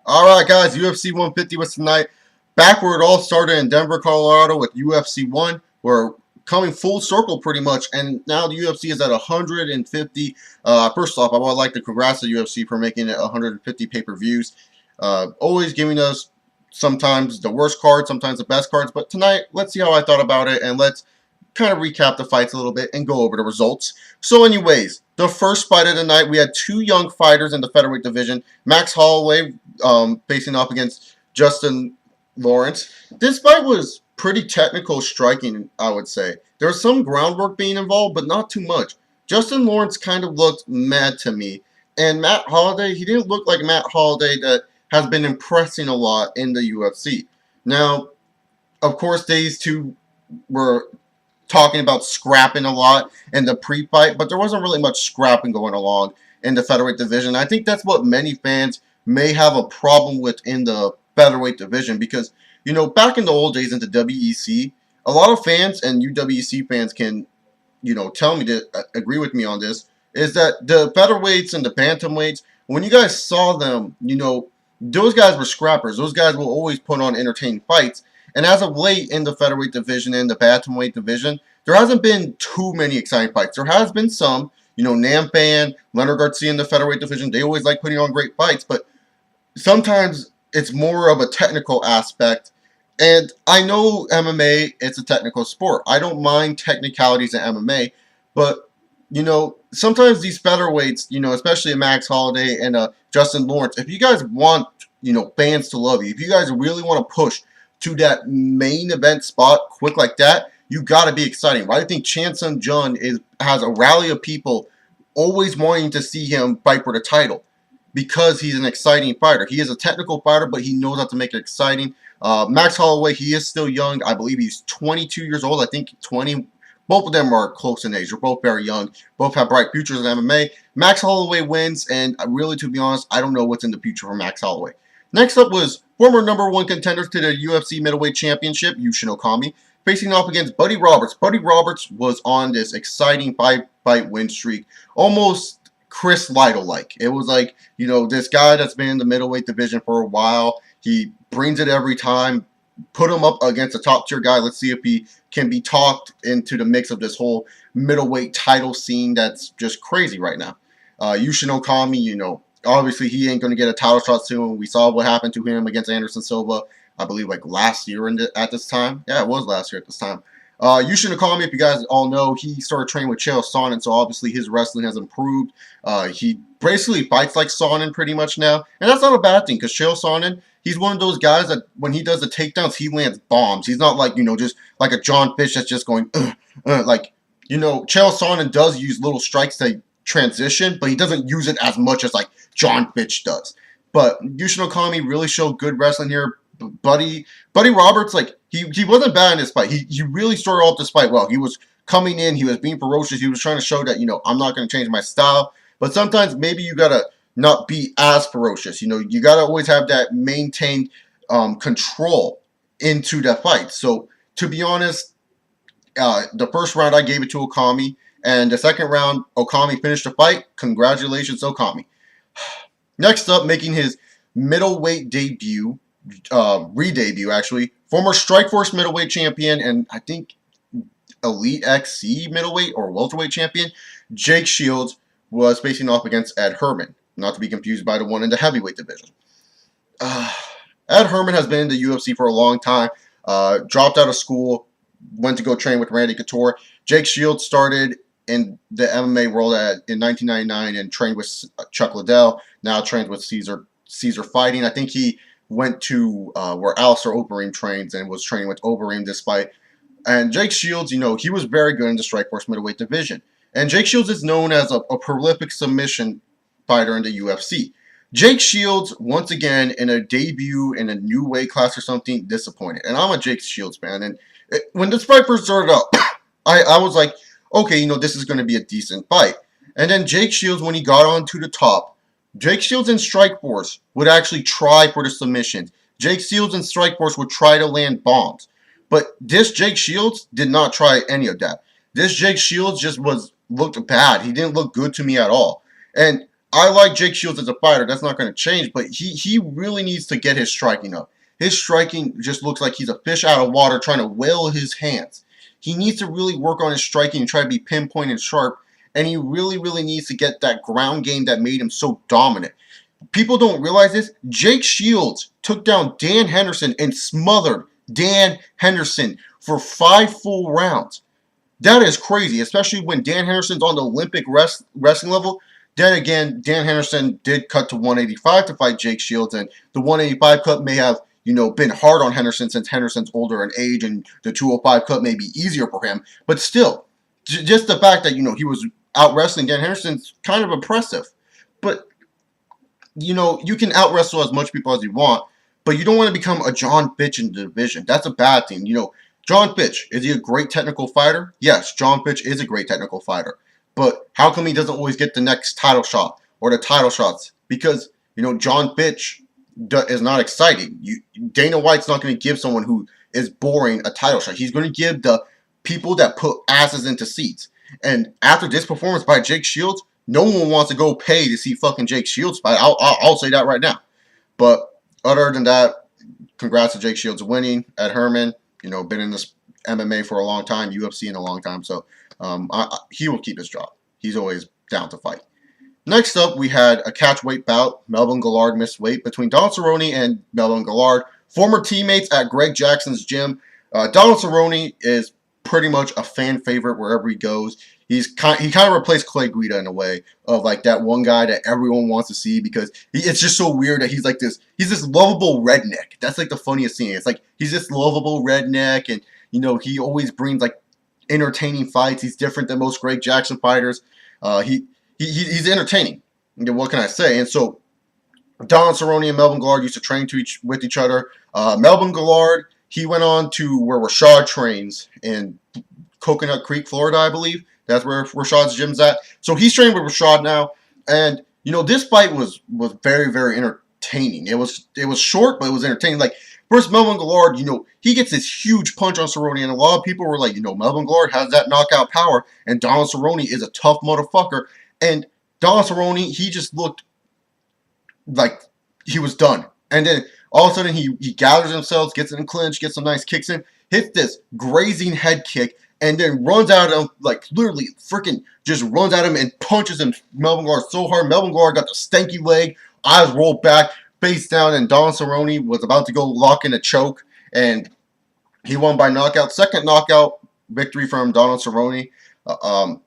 Alright guys, UFC 150 was tonight. Back where it all started in Denver, Colorado with UFC 1. We're coming full circle pretty much, and now the UFC is at 150. First off, I would like to congrats the UFC for making it 150 pay-per-views. Always giving us sometimes the worst cards, sometimes the best cards, but tonight, let's see how I thought about it, and let's kind of recap the fights a little bit and go over the results. So anyways, the first fight of the night, we had two young fighters in the featherweight division. Max Holloway facing off against Justin Lawrence. This fight was pretty technical striking, I would say. There was some groundwork being involved, but not too much. Justin Lawrence kind of looked mad to me. And Matt Holliday, he didn't look like Matt Holliday that has been impressing a lot in the UFC. Now, of course, these two were talking about scrapping a lot in the pre-fight, but there wasn't really much scrapping going along in the featherweight division. I think that's what many fans may have a problem with in the featherweight division because, you know, back in the old days in the WEC, a lot of fans, and you WEC fans can, you know, tell me to agree with me on this, is that the featherweights and the bantamweights, when you guys saw them, you know, those guys were scrappers. Those guys will always put on entertaining fights. And as of late in the featherweight division and the bantamweight division, there hasn't been too many exciting fights. There has been some, you know, Nampan, Leonard Garcia in the featherweight division. They always like putting on great fights, but sometimes it's more of a technical aspect. And I know MMA, it's a technical sport. I don't mind technicalities in MMA, but, you know, sometimes these featherweights, you know, especially Max Holloway and Justin Lawrence, if you guys want, you know, fans to love you, if you guys really want to push to that main event spot quick like that, you got to be exciting. Right? I think Chan Sung Jung has a rally of people always wanting to see him fight for the title because he's an exciting fighter. He is a technical fighter, but he knows how to make it exciting. Max Holloway, he is still young. I believe he's 22 years old. I think 20. Both of them are close in age. They're both very young. Both have bright futures in MMA. Max Holloway wins, and really, to be honest, I don't know what's in the future for Max Holloway. Next up was former #1 contenders to the UFC middleweight championship, Yushin Okami, facing off against Buddy Roberts. Buddy Roberts was on this exciting fight win streak, almost Chris Lytle-like. It was like, you know, this guy that's been in the middleweight division for a while. He brings it every time. Put him up against a top-tier guy. Let's see if he can be talked into the mix of this whole middleweight title scene that's just crazy right now. Yushin Okami, you know, obviously he ain't going to get a title shot soon. We saw what happened to him against Anderson Silva, I believe, like last year at this time. Yeah, it was last year at this time. Yushin Okami, if you guys all know, he started training with Chael Sonnen, so obviously his wrestling has improved. He basically fights like Sonnen pretty much now, and that's not a bad thing because Chael Sonnen, he's one of those guys that when he does the takedowns, he lands bombs. He's not like, you know, just like a John Fish that's just going, like, you know, Chael Sonnen does use little strikes to transition, but he doesn't use it as much as like John Fitch does. But Yushin Okami really showed good wrestling here. Buddy Roberts, like he wasn't bad in this fight. He really started off this fight well. He was coming in, he was being ferocious, he was trying to show that, you know, I'm not going to change my style. But sometimes maybe you gotta not be as ferocious. You know, you gotta always have that maintained control into the fight. So to be honest, the first round I gave it to Okami. And the second round, Okami finished the fight. Congratulations, Okami. Next up, making his middleweight debut, re-debut actually, former Strikeforce middleweight champion and I think Elite XC middleweight or welterweight champion, Jake Shields was facing off against Ed Herman, not to be confused by the one in the heavyweight division. Ed Herman has been in the UFC for a long time, dropped out of school, went to go train with Randy Couture. Jake Shields started in the MMA world in 1999 and trained with Chuck Liddell, now trains with Caesar Fighting. I think he went to where Alistair Overeem trains and was training with Overeem this fight. And Jake Shields, you know, he was very good in the Strikeforce middleweight division. And Jake Shields is known as a prolific submission fighter in the UFC. Jake Shields, once again, in a debut in a new weight class or something, disappointed. And I'm a Jake Shields fan. And when this fight first started out, I was like, okay, you know, this is going to be a decent fight. And then Jake Shields, when he got onto the top, Jake Shields in Strikeforce would actually try for the submissions. Jake Shields in Strikeforce would try to land bombs. But this Jake Shields did not try any of that. This Jake Shields just looked bad. He didn't look good to me at all. And I like Jake Shields as a fighter. That's not going to change, but he really needs to get his striking up. His striking just looks like he's a fish out of water trying to whale his hands. He needs to really work on his striking and try to be pinpoint and sharp, and he really, really needs to get that ground game that made him so dominant. People don't realize this. Jake Shields took down Dan Henderson and smothered Dan Henderson for 5 full rounds. That is crazy, especially when Dan Henderson's on the Olympic wrestling level. Then again, Dan Henderson did cut to 185 to fight Jake Shields, and the 185 cut may have, been hard on Henderson since Henderson's older in age, and the 205 cut may be easier for him. But still, just the fact that, he was out wrestling Dan Henderson's kind of impressive. But, you can out wrestle as much people as you want, but you don't want to become a John Fitch in the division. That's a bad thing. John Fitch, is he a great technical fighter? Yes, John Fitch is a great technical fighter. But how come he doesn't always get the next title shot or the title shots? Because, John Fitch is not exciting. Dana White's not going to give someone who is boring a title shot. He's going to give the people that put asses into seats. And after this performance by Jake Shields, no one wants to go pay to see fucking Jake Shields fight. I'll say that right now. But other than that, congrats to Jake Shields winning at Herman. Been in this MMA for a long time, UFC in a long time. So he will keep his job. He's always down to fight. Next up, we had a catchweight bout. Melvin Guillard missed weight between Donald Cerrone and Melvin Guillard, former teammates at Greg Jackson's gym. Donald Cerrone is pretty much a fan favorite wherever he goes. He kind of replaced Clay Guida in a way of like that one guy that everyone wants to see because it's just so weird that he's this lovable redneck. That's like the funniest thing. It's like he's this lovable redneck, and he always brings like entertaining fights. He's different than most Greg Jackson fighters. He's entertaining. What can I say? And so Donald Cerrone and Melvin Guillard used to train with each other. Melvin Guillard, he went on to where Rashad trains in Coconut Creek, Florida, I believe. That's where Rashad's gym's at. So he's training with Rashad now. And, this fight was very, very entertaining. It was short, but it was entertaining. Like, first, Melvin Guillard, he gets this huge punch on Cerrone. And a lot of people were like, Melvin Guillard has that knockout power. And Donald Cerrone is a tough motherfucker. And Donald Cerrone, he just looked like he was done. And then all of a sudden, he gathers himself, gets in the clinch, gets some nice kicks in, hits this grazing head kick, and then runs at him, like literally freaking just runs at him and punches him, Melvin Guillard, so hard. Melvin Guillard got the stanky leg, eyes rolled back, face down, and Donald Cerrone was about to go lock in a choke, and he won by knockout. Second knockout victory from Donald Cerrone. Donald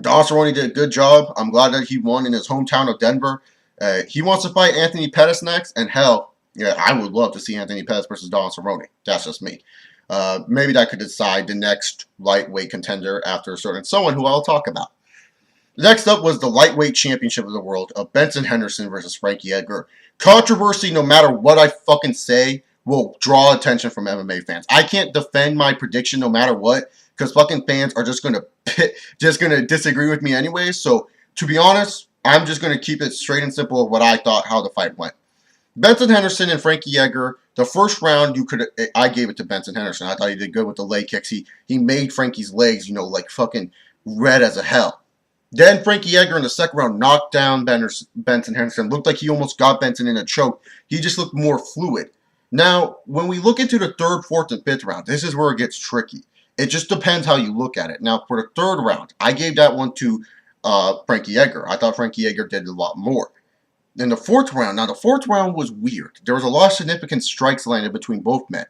Cerrone did a good job. I'm glad that he won in his hometown of Denver. He wants to fight Anthony Pettis next, and hell, yeah, I would love to see Anthony Pettis versus Donald Cerrone. That's just me. Maybe that could decide the next lightweight contender after a certain someone who I'll talk about. Next up was the lightweight championship of the world of Benson Henderson versus Frankie Edgar. Controversy, no matter what I fucking say, will draw attention from MMA fans. I can't defend my prediction no matter what, because fucking fans are just gonna disagree with me anyway. So to be honest, I'm just gonna keep it straight and simple of what I thought how the fight went. Benson Henderson and Frankie Edgar. The first round, I gave it to Benson Henderson. I thought he did good with the leg kicks. He made Frankie's legs, like fucking red as a hell. Then Frankie Edgar in the second round knocked down Benson Henderson. Looked like he almost got Benson in a choke. He just looked more fluid. Now, when we look into the third, fourth, and fifth round, this is where it gets tricky. It just depends how you look at it. Now, for the third round, I gave that one to Frankie Edgar. I thought Frankie Edgar did a lot more. In the fourth round, now the fourth round was weird. There was a lot of significant strikes landed between both men.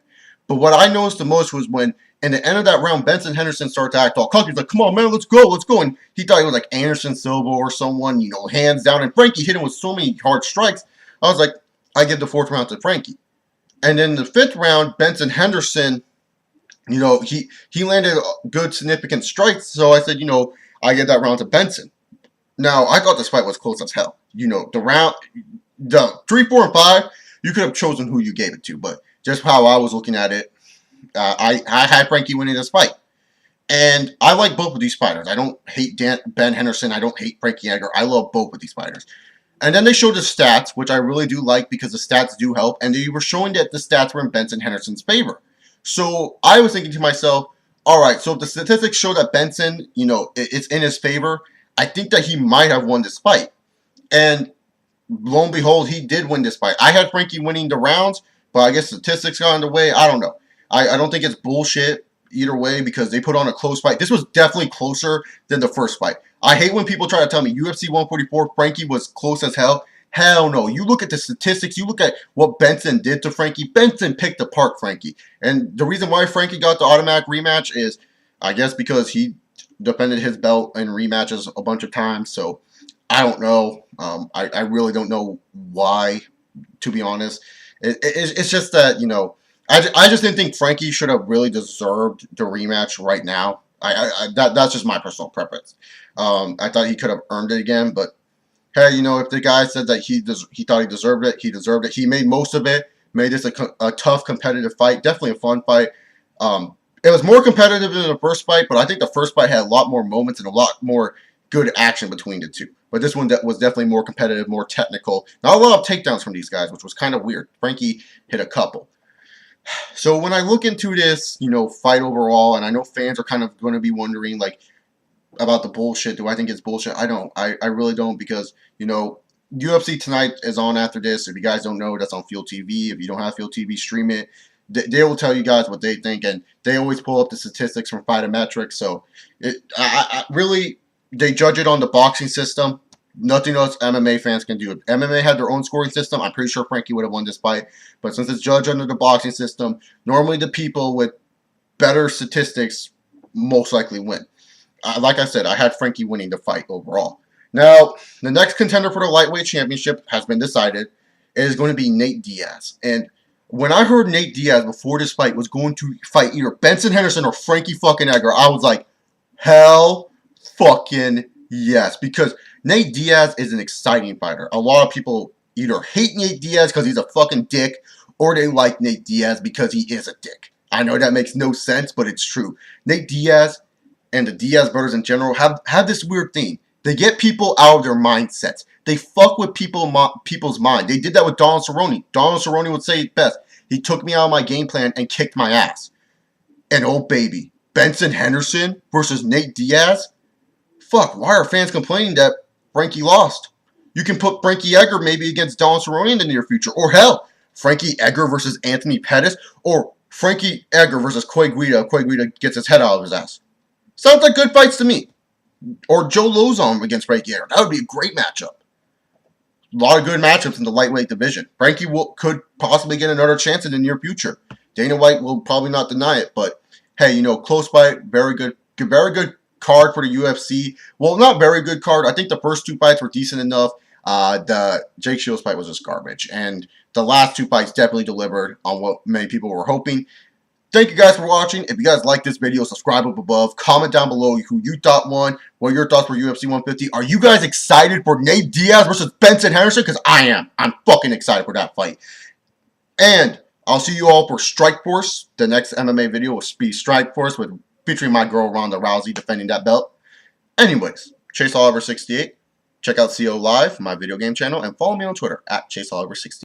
But what I noticed the most was when, in the end of that round, Benson Henderson started to act all cocky. He's like, come on, man, let's go. And he thought he was like Anderson Silva or someone, hands down. And Frankie hit him with so many hard strikes. I was like, I give the fourth round to Frankie. And then the fifth round, Benson Henderson, he landed good, significant strikes. So I said, I give that round to Benson. Now, I thought this fight was close as hell. The 3, 4, and 5, you could have chosen who you gave it to. But just how I was looking at it, I had Frankie winning this fight. And I like both of these fighters. I don't hate Ben Henderson. I don't hate Frankie Edgar. I love both of these fighters. And then they showed the stats, which I really do like because the stats do help. And they were showing that the stats were in Benson Henderson's favor. So I was thinking to myself, all right, so if the statistics show that Benson, it's in his favor, I think that he might have won this fight. And lo and behold, he did win this fight. I had Frankie winning the rounds, but I guess statistics got in the way. I don't know. I don't think it's bullshit either way because they put on a close fight. This was definitely closer than the first fight. I hate when people try to tell me UFC 144, Frankie was close as hell. Hell no. You look at the statistics. You look at what Benson did to Frankie. Benson picked apart Frankie. And the reason why Frankie got the automatic rematch is, I guess, because he defended his belt in rematches a bunch of times. So I don't know. I really don't know why, to be honest. It's just that, you know, I just didn't think Frankie should have really deserved the rematch right now. That's just my personal preference. I thought he could have earned it again, but hey, you know, if the guy said that he thought he deserved it, he deserved it. He made most of it. Made this a tough, competitive fight. Definitely a fun fight. It was more competitive than the first fight, but I think the first fight had a lot more moments and a lot more good action between the two. But this one was definitely more competitive, more technical. Not a lot of takedowns from these guys, which was kind of weird. Frankie hit a couple. So when I look into this, you know, fight overall, and I know fans are kind of going to be wondering, like, about the bullshit. Do I think it's bullshit? I don't. I really don't because, you know, UFC Tonight is on after this. If you guys don't know, that's on Field TV. If you don't have Field TV, stream it. They will tell you guys what they think, and they always pull up the statistics from Fightometrics. So, really, they judge it on the boxing system. Nothing else MMA fans can do. If MMA had their own scoring system, I'm pretty sure Frankie would have won this fight. But since it's judged under the boxing system, normally the people with better statistics most likely win. Like I said, I had Frankie winning the fight overall. Now, the next contender for the lightweight championship has been decided. It is going to be Nate Diaz. And when I heard Nate Diaz before this fight was going to fight either Benson Henderson or Frankie fucking Edgar, I was like, hell fucking yes. Because Nate Diaz is an exciting fighter. A lot of people either hate Nate Diaz because he's a fucking dick, or they like Nate Diaz because he is a dick. I know that makes no sense, but it's true. Nate Diaz and the Diaz brothers in general have this weird thing. They get people out of their mindsets. They fuck with people's mind. They did that with Donald Cerrone. Donald Cerrone would say it best. He took me out of my game plan and kicked my ass. And oh baby, Benson Henderson versus Nate Diaz? Fuck, why are fans complaining that Frankie lost? You can put Frankie Edgar maybe against Donald Cerrone in the near future. Or hell, Frankie Edgar versus Anthony Pettis. Or Frankie Edgar versus Coy Guida. Coy Guida gets his head out of his ass. Sounds like good fights to me. Or Joe Lozon against Frankie Edgar. That would be a great matchup. A lot of good matchups in the lightweight division. Frankie could possibly get another chance in the near future. Dana White will probably not deny it, but hey, you know, close fight, very good card for the UFC. Well, not very good card. I think the first two fights were decent enough. The Jake Shields fight was just garbage, and the last two fights definitely delivered on what many people were hoping. Thank you guys for watching. If you guys like this video, subscribe up above. Comment down below who you thought won, what your thoughts were UFC 150. Are you guys excited for Nate Diaz versus Benson Henderson? Because I am. I'm fucking excited for that fight. And I'll see you all for Strike Force. The next MMA video will be Strike Force featuring my girl Ronda Rousey defending that belt. Anyways, Chase Oliver 68. Check out CO Live, my video game channel, and follow me on Twitter at Chase Oliver 68.